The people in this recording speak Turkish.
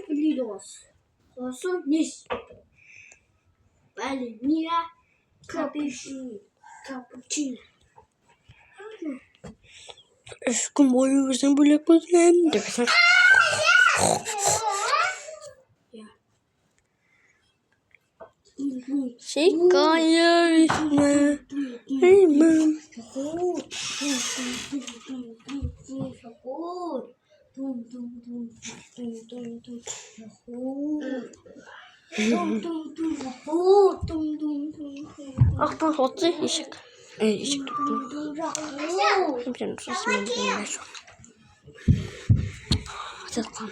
Lidos. Son nis. Valenina. Cappuccino. Es como yo siempre le puse Chicaia Hey mom. Ach, dan had ze is ik. Is ik doe. Ik ben zo snel met dat kan.